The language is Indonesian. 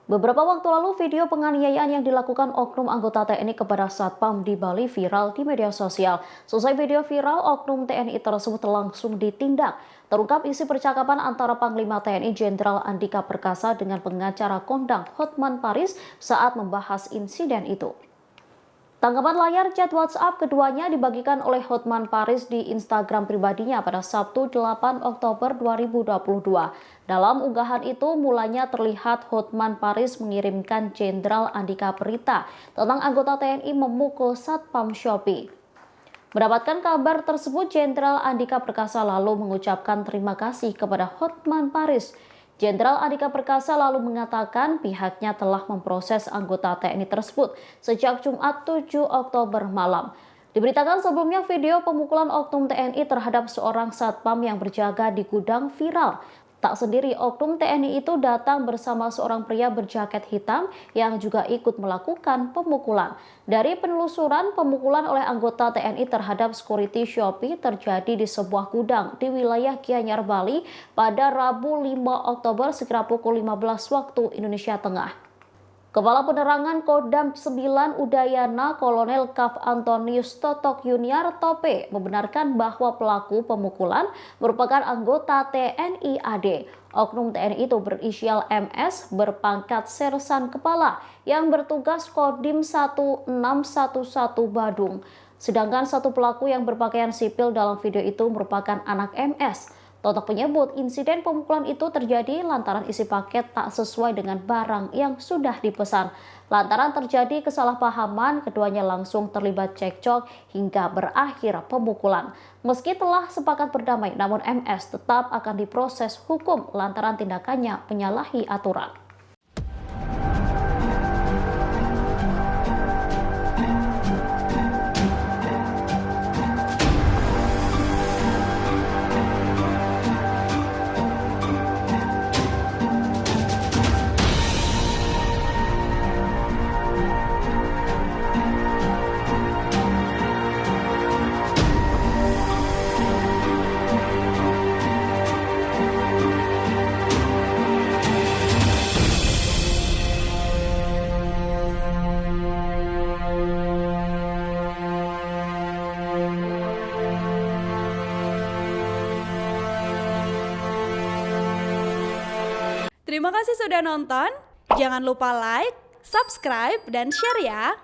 Beberapa waktu lalu, video penganiayaan yang dilakukan oknum anggota TNI kepada Satpam di Bali viral di media sosial. Selesai video viral, oknum TNI tersebut langsung ditindak. Terungkap isi percakapan antara Panglima TNI Jenderal Andika Perkasa dengan pengacara kondang Hotman Paris saat membahas insiden itu. Tanggapan layar chat WhatsApp keduanya dibagikan oleh Hotman Paris di Instagram pribadinya pada Sabtu 8 Oktober 2022. Dalam unggahan itu, mulanya terlihat Hotman Paris mengirimkan Jenderal Andika berita tentang anggota TNI memukul Satpam Shopee. Mendapatkan kabar tersebut, Jenderal Andika Perkasa lalu mengucapkan terima kasih kepada Hotman Paris. Jenderal Andika Perkasa lalu mengatakan pihaknya telah memproses anggota TNI tersebut sejak Jumat 7 Oktober malam. Diberitakan sebelumnya video pemukulan oknum TNI terhadap seorang satpam yang berjaga di gudang viral. Tak sendiri, oknum TNI itu datang bersama seorang pria berjaket hitam yang juga ikut melakukan pemukulan. Dari penelusuran, pemukulan oleh anggota TNI terhadap security Shopee terjadi di sebuah gudang di wilayah Gianyar, Bali pada Rabu 5 Oktober sekira pukul 15 waktu Indonesia Tengah. Kepala Penerangan Kodam 9 Udayana Kolonel Kaf Antonius Totok Yuniar Tope membenarkan bahwa pelaku pemukulan merupakan anggota TNI AD. Oknum TNI itu berinisial MS berpangkat Sersan Kepala yang bertugas Kodim 1611 Badung. Sedangkan satu pelaku yang berpakaian sipil dalam video itu merupakan anak MS. Totok menyebut insiden pemukulan itu terjadi lantaran isi paket tak sesuai dengan barang yang sudah dipesan. Lantaran terjadi kesalahpahaman, keduanya langsung terlibat cekcok hingga berakhir pemukulan. Meski telah sepakat berdamai, namun MS tetap akan diproses hukum lantaran tindakannya menyalahi aturan. Terima kasih sudah nonton. Jangan lupa like, subscribe, dan share ya.